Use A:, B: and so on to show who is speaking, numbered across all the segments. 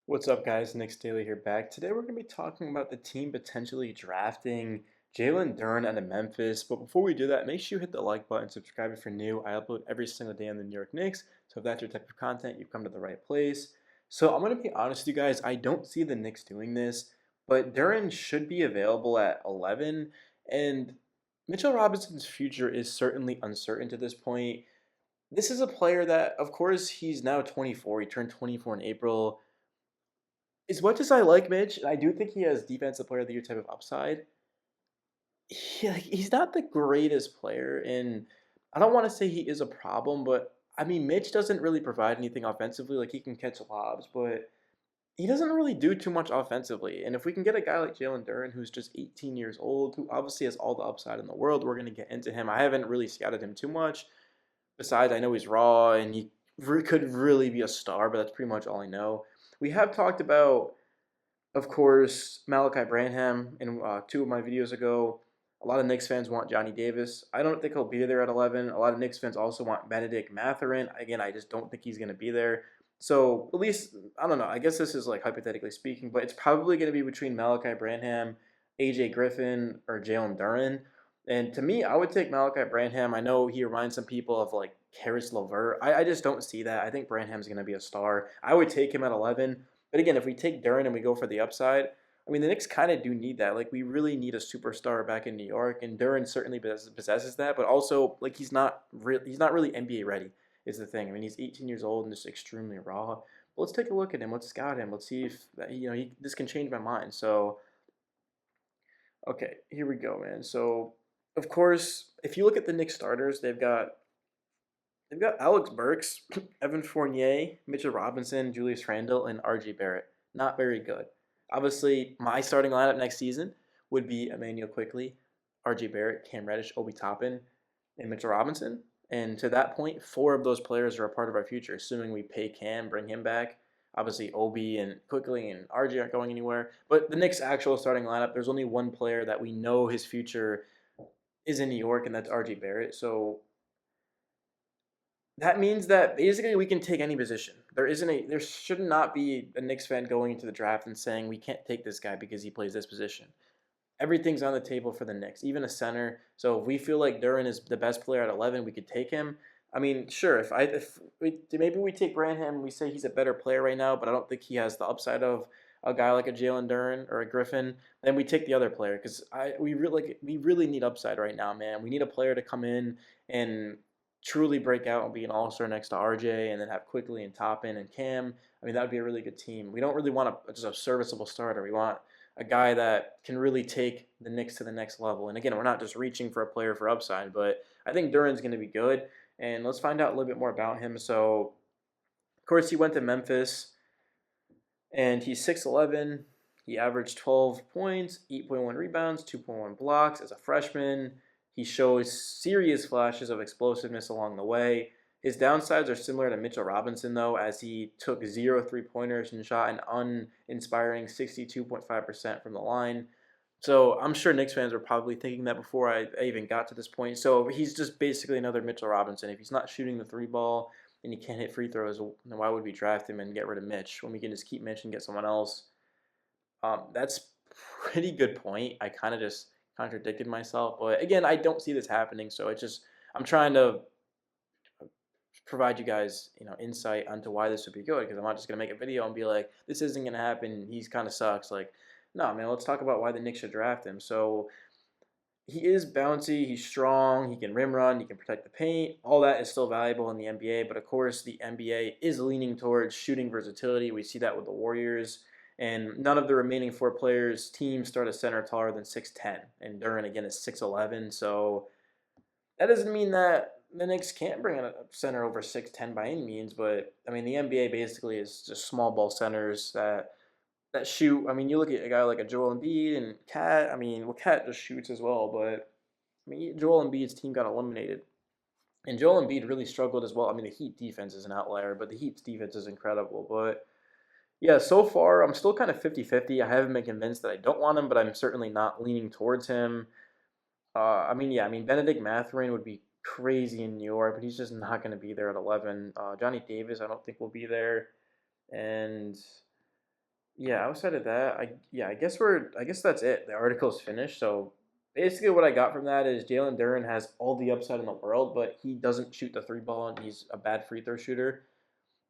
A: What's up, guys? Knicks Daily here back. Today we're going to be talking about the team potentially drafting Jalen Duren out of Memphis. But before we do that, make sure you hit the like button, subscribe if you're new. I upload every single day on the New York Knicks. So if that's your type of content, you've come to the right place. So I'm going to be honest with you guys. I don't see the Knicks doing this, but Duren should be available at 11. And Mitchell Robinson's future is certainly uncertain to this point. This is a player that, of course, he's now 24. He turned 24 in April. As much as I like Mitch, I do think he has defensive player of the year type of upside. He's not the greatest player, and I don't want to say he is a problem, but I mean Mitch doesn't really provide anything offensively. Like he can catch lobs, but he doesn't really do too much offensively. And if we can get a guy like Jalen Duren, who's just 18 years old, who obviously has all the upside in the world, we're gonna get into him. I haven't really scouted him too much. Besides, I know he's raw and he could really be a star, but that's pretty much all I know. We have talked about, of course, Malachi Branham in two of my videos ago. A lot of Knicks fans want Johnny Davis. I don't think he'll be there at 11. A lot of Knicks fans also want Benedict Mathurin. Again, I just don't think he's going to be there. So at least, I don't know. I guess this is like hypothetically speaking, but it's probably going to be between Malachi Branham, AJ Griffin, or Jalen Duren. And to me, I would take Malachi Branham. I know he reminds some people of like Karis LeVert. I just don't see that. I think Branham's going to be a star. I would take him at 11. But again, if we take Duren and we go for the upside, I mean, the Knicks kind of do need that. Like, we really need a superstar back in New York, and Duren certainly possesses that. But also, like, he's not really NBA ready. Is the thing. I mean, he's 18 years old and just extremely raw. But let's take a look at him. Let's scout him. Let's see if this can change my mind. So, okay, here we go, man. So, of course, if you look at the Knicks starters, they've got Alex Burks, Evan Fournier, Mitchell Robinson, Julius Randle, and RJ Barrett. Not very good. Obviously, my starting lineup next season would be Emmanuel Quickley, RJ Barrett, Cam Reddish, Obi Toppin, and Mitchell Robinson. And to that point, four of those players are a part of our future, assuming we pay Cam, bring him back. Obviously, Obi and Quickley and RJ aren't going anywhere. But the Knicks' actual starting lineup, there's only one player that we know his future is in New York, and that's RJ Barrett. So that means that basically we can take any position. There should not be a Knicks fan going into the draft and saying we can't take this guy because he plays this position. Everything's on the table for the Knicks, even a center. So if we feel like Duren is the best player at 11, we could take him. I mean, sure, if we, maybe we take Branham, we say he's a better player right now, but I don't think he has the upside of a guy like a Jalen Duren or a Griffin. Then we take the other player because we really need upside right now, man. We need a player to come in and truly break out and be an all-star next to RJ, and then have Quickly and Toppin and Cam. I mean, that would be a really good team. We don't really want just a serviceable starter. We want a guy that can really take the Knicks to the next level. And again, we're not just reaching for a player for upside, but I think Duren's going to be good. And let's find out a little bit more about him. So, of course, he went to Memphis, and he's 6'11". He averaged 12 points, 8.1 rebounds, 2.1 blocks as a freshman. He shows serious flashes of explosiveness along the way. His downsides are similar to Mitchell Robinson, though, as he took 0 3-pointers and shot an uninspiring 62.5% from the line. So I'm sure Knicks fans were probably thinking that before I even got to this point. So he's just basically another Mitchell Robinson. If he's not shooting the three ball and he can't hit free throws, then why would we draft him and get rid of Mitch when we can just keep Mitch and get someone else? That's pretty good point. I kind of just contradicted myself, but again, I don't see this happening. So it's just I'm trying to provide you guys, insight onto why this would be good, because I'm not just gonna make a video and be like, this isn't gonna happen. He's kind of sucks. Like, no, man. Let's talk about why the Knicks should draft him. So he is bouncy. He's strong. He can rim run. He can protect the paint. All that is still valuable in the NBA. But of course, the NBA is leaning towards shooting versatility. We see that with the Warriors. And none of the remaining four players' teams start a center taller than 6'10". And Duren, again, is 6'11". So that doesn't mean that the Knicks can't bring in a center over 6'10" by any means. But, I mean, the NBA basically is just small ball centers that shoot. I mean, you look at a guy like a Joel Embiid and Cat. I mean, well, Cat just shoots as well, but I mean, Joel Embiid's team got eliminated, and Joel Embiid really struggled as well. I mean, the Heat defense is an outlier, but the Heat's defense is incredible. But yeah, so far I'm still kind of 50-50. I haven't been convinced that I don't want him, but I'm certainly not leaning towards him. I mean, Benedict Mathurin would be crazy in New York, but he's just not going to be there at 11. Johnny Davis, I don't think will be there, and Yeah, outside of that, I guess that's it. The article's finished. So basically, what I got from that is Jalen Duren has all the upside in the world, but he doesn't shoot the three ball, and he's a bad free throw shooter.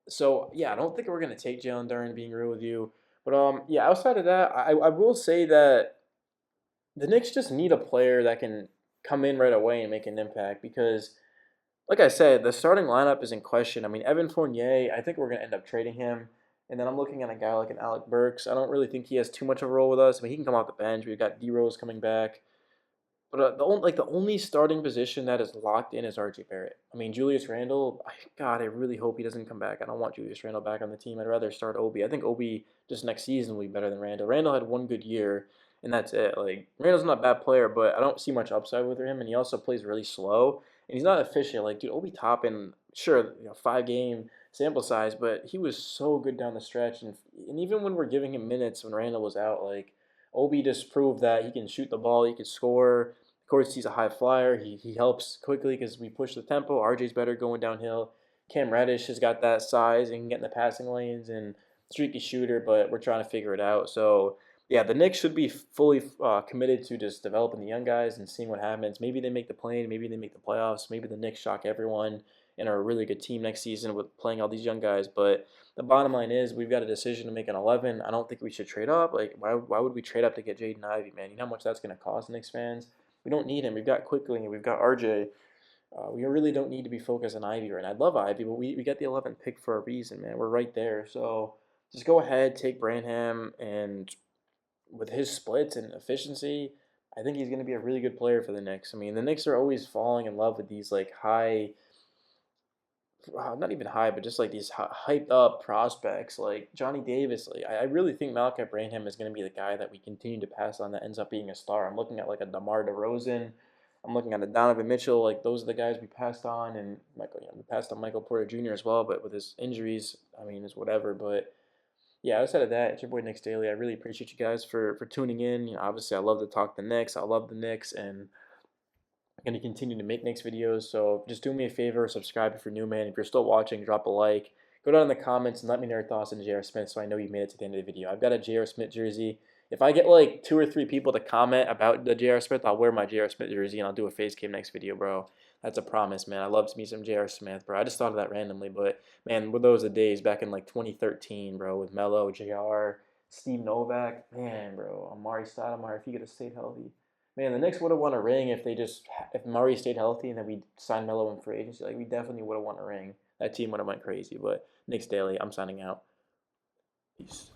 A: So yeah, I don't think we're gonna take Jalen Duren. Being real with you, but yeah, outside of that, I will say that the Knicks just need a player that can come in right away and make an impact because, like I said, the starting lineup is in question. I mean, Evan Fournier, I think we're going to end up trading him. And then I'm looking at a guy like an Alec Burks. I don't really think he has too much of a role with us. I mean, he can come off the bench. We've got D Rose coming back. But the only starting position that is locked in is RJ Barrett. I mean, Julius Randle, God, I really hope he doesn't come back. I don't want Julius Randle back on the team. I'd rather start Obi. I think Obi just next season will be better than Randle. Randle had one good year, and that's it. Like Randle's not a bad player, but I don't see much upside with him, and he also plays really slow, and he's not efficient. Like, dude, Obi Toppin, sure, 5 game sample size, but he was so good down the stretch, and even when we're giving him minutes when Randle was out, like Obi just proved that he can shoot the ball, he can score. Of course, he's a high flyer. He helps quickly because we push the tempo. RJ's better going downhill. Cam Reddish has got that size and can get in the passing lanes and streaky shooter, but we're trying to figure it out. So yeah, the Knicks should be fully committed to just developing the young guys and seeing what happens. Maybe they make the play, maybe they make the playoffs. Maybe the Knicks shock everyone and are a really good team next season with playing all these young guys. But the bottom line is we've got a decision to make an 11. I don't think we should trade up. Like why would we trade up to get Jaden Ivey, man? You know how much that's going to cost Knicks fans. We don't need him. We've got Quickly and we've got RJ. We really don't need to be focused on Ivy right now. I'd love Ivy, but we got the 11th pick for a reason, man. We're right there. So just go ahead, take Branham, and with his splits and efficiency, I think he's going to be a really good player for the Knicks. I mean, the Knicks are always falling in love with these like high, not even high, but just like these hyped up prospects like Johnny Davis. Like I really think Malachi Branham is going to be the guy that we continue to pass on that ends up being a star. I'm looking at like a DeMar DeRozan. I'm looking at a Donovan Mitchell. Like those are the guys we passed on, and Michael, we passed on Michael Porter Jr. as well. But with his injuries, I mean, it's whatever. But yeah, outside of that, it's your boy Knicks Daily. I really appreciate you guys for tuning in. You know, obviously, I love to talk the Knicks. I love the Knicks, and I'm going to continue to make Knicks videos. So just do me a favor, subscribe if you're new, man. If you're still watching, drop a like. Go down in the comments and let me know your thoughts on J.R. Smith so I know you made it to the end of the video. I've got a J.R. Smith jersey. If I get like 2 or 3 people to comment about the J.R. Smith, I'll wear my J.R. Smith jersey and I'll do a face cam next video, bro. That's a promise, man. I love me some J.R. Smith, bro. I just thought of that randomly, but man, were those the days back in like 2013, bro, with Melo, J.R., Steve Novak, man, bro, Amari Stoudemire, if he could have stayed healthy. Man, the Knicks would have won a ring if Murray stayed healthy and then we signed Melo in free agency. Like we definitely would have won a ring. That team would have went crazy. But Knicks Daily, I'm signing out. Peace.